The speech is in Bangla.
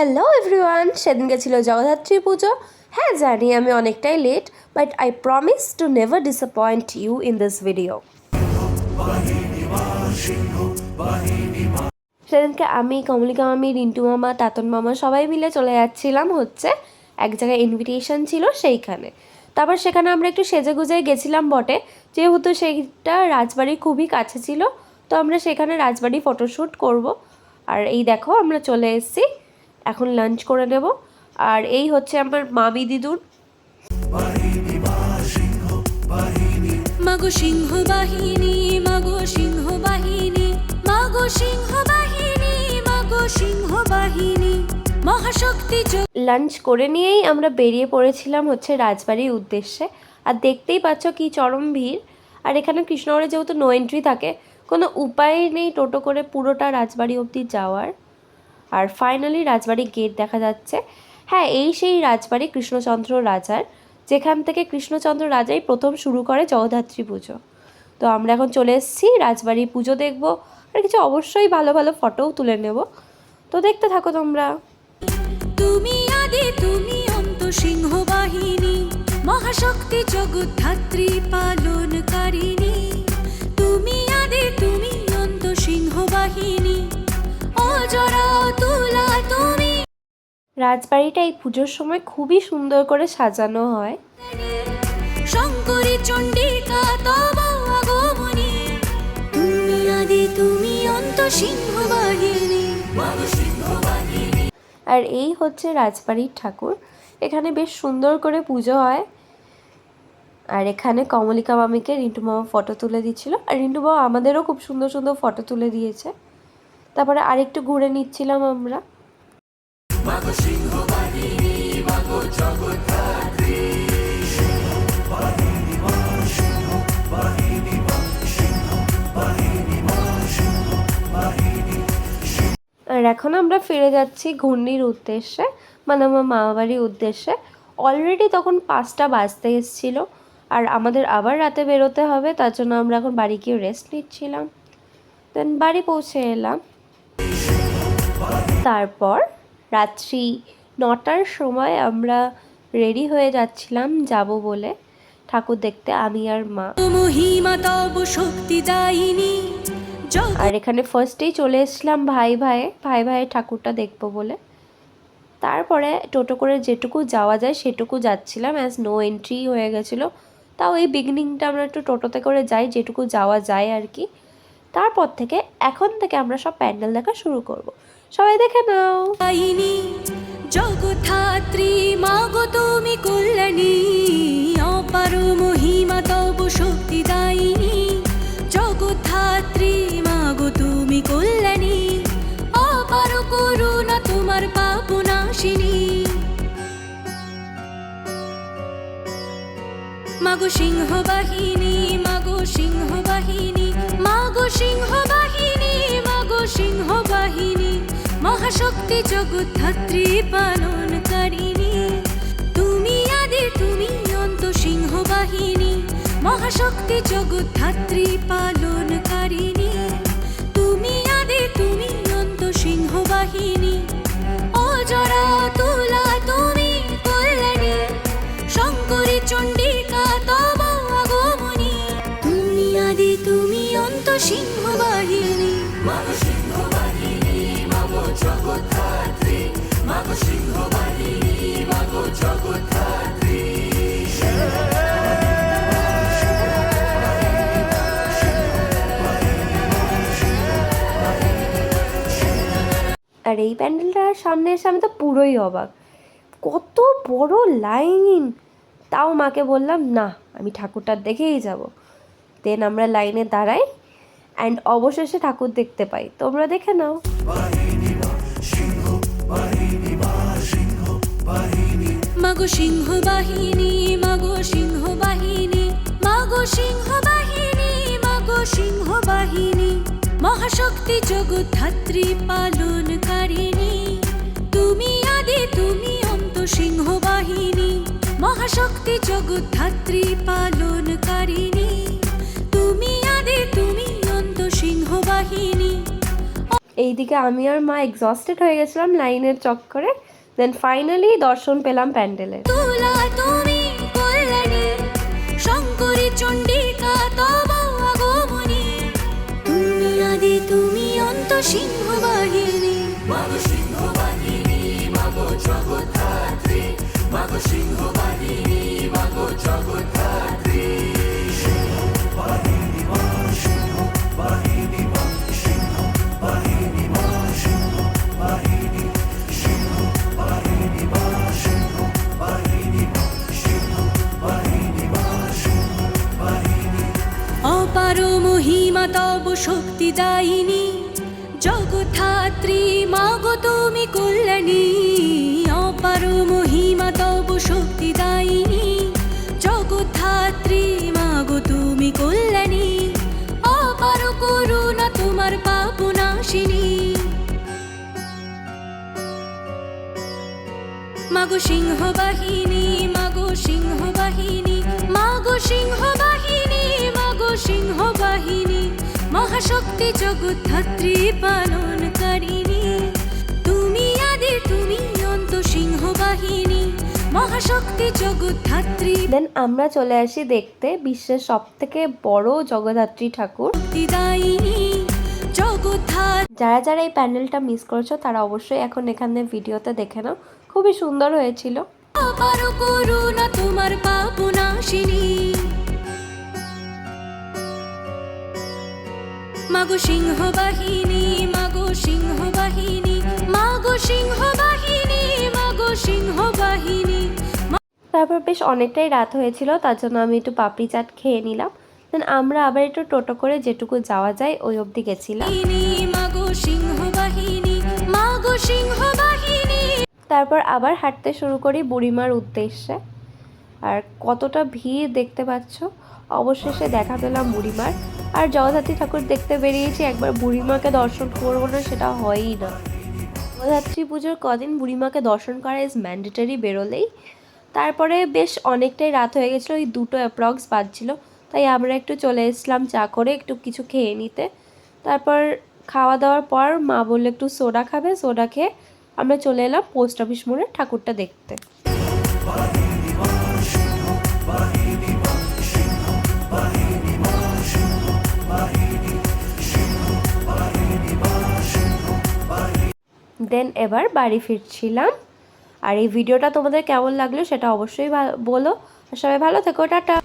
হ্যালো এভরিওয়ান, সেদিনকে ছিল জগদ্ধাত্রী পুজো। হ্যাঁ জানি আমি অনেকটাই late, but I promise to never disappoint you in this video. সেদিনকে আমি, কমলিকা মামি, রিন্টু মামা, তাতন মামা সবাই মিলে চলে যাচ্ছিলাম এক জায়গায় ইনভিটেশন ছিল সেইখানে। তারপর সেখানে আমরা একটু সেজে গুজে গেছিলাম বটে, যেহেতু সেইটা রাজবাড়ির খুবই কাছে ছিল, তো আমরা সেখানে রাজবাড়ি ফটোশ্যুট করব। আর এই দেখো আমরা চলে এসেছি, এখন লাঞ্চ করে নেব। আর এই হচ্ছে আমার মামি দিদুন। মাগো সিংহ বাহিনী, মাগো সিংহ বাহিনী, মাগো সিংহ বাহিনী, মাগো সিংহ বাহিনী, মহাশক্তি। লাঞ্চ করে নিয়েই আমরা বেরিয়ে পড়েছিলাম রাজবাড়ির উদ্দেশ্যে। আর দেখতেই পাচ্ছ কি চরম ভিড়। আর এখানে কৃষ্ণনগরে যেহেতু নো এন্ট্রি থাকে, কোনো উপায় নেই টোটো করে পুরোটা রাজবাড়ি অবধি যাওয়ার। আর ফাইনালি রাজবাড়ি গেট দেখা যাচ্ছে। হ্যাঁ, এই সেই রাজবাড়ি কৃষ্ণচন্দ্র রাজার, যেখান থেকে কৃষ্ণচন্দ্র রাজাই প্রথম শুরু করে জগদ্ধাত্রী পুজো। তো আমরা এখন চলে এসেছি রাজবাড়ি পুজো দেখব, আর কিছু অবশ্যই ভালো ভালো ফটোও তুলে নেব। তো দেখতে থাকো তোমরা। তুমি আদি তুমি অন্ত, সিংহ বাহিনী, মহাশক্তি জগদ্ধাত্রী পালনকারিণী। তুমি আদি তুমি অন্ত, সিংহ বাহিনী, অজরা তুলা তুমি। রাজবাড়িটা এই পুজোর সময় খুবই সুন্দর করে সাজানো হয়। শঙ্করী চণ্ডিকা তব আগমনী, তুমি আদি তুমি অন্ত, সিংহ বাহিনী, সিংহ বাহিনী। আর এই হচ্ছে রাজবাড়ির ঠাকুর। এখানে বেশ সুন্দর করে পুজো হয়। আর এখানে কমলিকা মামিকে রিন্টু মামা ফটো তুলে দিচ্ছিল, আর রিন্টু মামা আমাদেরও খুব সুন্দর সুন্দর ফটো তুলে দিয়েছে। তারপরে আরেকটু ঘুরে নিচ্ছিলাম আমরা। আর এখন আমরা ফিরে যাচ্ছি ঘূর্ণির উদ্দেশ্যে, মানে আমার মামাবাড়ির উদ্দেশ্যে। অলরেডি তখন 5টা বাজতে এসেছিল, আর আমাদের আবার রাতে বেরোতে হবে, তার জন্য আমরা এখন বাড়ি গিয়ে রেস্ট নিচ্ছিলাম। দেন বাড়ি পৌঁছে এলাম। তারপর রাত্রি 9টার সময় আমরা রেডি হয়ে যাচ্ছিলাম যাব বলে ঠাকুর দেখতে, আমি আর মা। আর এখানে ফার্স্টেই চলে এসেছিলাম ভাই ভাইয়ের ঠাকুরটা দেখবো বলে। তারপরে টোটো করে যেটুকু যাওয়া যায় সেটুকু যাচ্ছিলাম, অ্যাজ নো এন্ট্রি হয়ে গেছিলো। তাও এই বিগিনিংটা আমরা একটু টোটোতে করে যাই, যেটুকু যাওয়া যায় আর কি। তারপর থেকে এখন থেকে আমরা সব প্যান্ডেল দেখা শুরু করব। সবাই দেখে নাও। জগদ্ধাত্রী মাগো তুমি কল্যাণী, অপার মহিমা তব শক্তিদায়িনী। জগদ্ধাত্রী মাগো তুমি কল্যাণী, অপার করুণা তোমার পাপ নাশিনী। মাগো সিংহ বাহিনী, মাগো সিংহ বাহিনী, মাগো সিংহ বাহিনী, মাগো সিংহ বাহিনী, মহাশক্তি জগদ্ধাত্রী পালনকারিণী। তুমি আদি তুমি অন্ত, সিংহ বাহিনী, মহাশক্তি জগদ্ধাত্রী পালনকারিণী। তুমি আদি তুমি অন্ত, সিংহ বাহিনী, অজরা তুলা তুমি কল্যাণী। শঙ্করী চণ্ডিকা তব আগমনী, তুমি আদি তুমি অন্ত, সিংহ বাহিনী, সিংহ বাহিনী, মাগো জগদ্ধাত্রী, মাগো সিংহ বাহিনী, মাগো জগদ্ধাত্রী। আর এই প্যান্ডেলটার সামনে এসে আমি তো পুরোই অবাক, কত বড় লাইন। তাও মাকে বললাম না, আমি ঠাকুরটা দেখেই যাব। দেন আমরা লাইনে দাঁড়াই, অ্যান্ড অবশেষে ঠাকুর দেখতে পাই। তোমরা দেখে নাও। মাগো সিংহ বাহিনী, মাগো সিংহ বাহিনী, মাগো সিংহ বাহিনী, মাগো সিংহ বাহিনী, মহাশক্তি জগদ্ধাত্রী পালনকারিণী। তুমি আদি তুমি অন্ত, সিংহ বাহিনী, মহাশক্তি জগদ্ধাত্রী পালনকারিণী। তুমি আদি তুমি অন্ত, সিংহ বাহিনী। এই এইদিকে আমি আর মা এক্সস্টেড হয়ে গেছিলাম লাইনের চক্করে। দেন ফাইনালি দর্শন পেলাম প্যান্ডেলের। তুলা তুমি কল্যাণী শঙ্করী চণ্ডিকা তব আগমনী তুমি আদি তুমি অন্ত সিংহ বাহিনী মাগো সিংহ বাহিনী মাগো জগদ্ধাত্রী মাগো সিংহ বাহিনী মাগো জগদ্ধাত্রী অপার মহিমা তব শক্তি দায়িনী জগদ্ধাত্রী মাগো তুমি কল্যাণী অপার মহিমা তব শক্তি দায়িনী জগদ্ধাত্রী মাগো তুমি কল্যাণী অপার করুণা তোমার পাপ নাশিনী মাগো সিংহ বাহিনী মাগো সিংহ বাহিনী মাগো সিংহ বাহিনী মাগো সিংহ বাহিনী মহাশক্তি জগদ্ধাত্রী পালনকারিণী তুমি আদি তুমি অন্ত সিংহ বাহিনী মহাশক্তি জগদ্ধাত্রী। দেন আমরা চলে আসি দেখতে বিশ্বের সবথেকে বড় জগদ্ধাত্রী ঠাকুর। দায়িনী জগদ্ধাত্রী যারা যারা এই প্যান্ডেলটা মিস করেছো তারা অবশ্যই এখন এখানে ভিডিওতে দেখে নাও, খুবই সুন্দর হয়েছিল। অপার করুণা তোমার পাপ নাশিনী মাগো সিংহ বাহিনী মাগো সিংহ বাহিনী মাগো সিংহ বাহিনী মাগো সিংহ বাহিনী। তারপর বেশ অনেকটাই রাত হয়েছিল, তার জন্য আমি একটু পাপড়ি চাট খেয়ে নিলাম। দেন আমরা আবার একটু টোটো করে যেটুকু যাওয়া যায় ওই অবধি গেছিলাম। মাগো সিংহ বাহিনী মাগো সিংহ বাহিনী। তারপর আবার হাঁটতে শুরু করি বুড়িমার উদ্দেশ্যে। আর কতটা ভিড় দেখতে পাচ্ছ। অবশেষে দেখা পেলাম বুড়িমার। আর জগদ্ধাত্রী ঠাকুর দেখতে বেরিয়েছি, একবার বুড়িমাকে দর্শন করবো না সেটা হয়ই না। জগদ্ধাত্রী পুজোর কদিন বুড়িমাকে দর্শন করা ইজ ম্যান্ডেটরি বেরোলেই। তারপরে বেশ অনেকটাই রাত হয়ে গেছিলো, ওই 2টো অ্যাপ্রক্স বাজছিল, তাই আমরা একটু চলে এসেছিলাম চা করে একটু কিছু খেয়ে নিতে। তারপর খাওয়া দাওয়ার পর মা বললো একটু সোডা খাবে, সোডা খেয়ে আমরা চলে এলাম পোস্ট অফিস মোড়ে ঠাকুরটা দেখতে। দেন এবার বাড়ি ফিরছিলাম। আর এই ভিডিওটা তোমাদের কেমন লাগলো সেটা অবশ্যই বলো। আর সবাই ভালো থেকো, টাটা।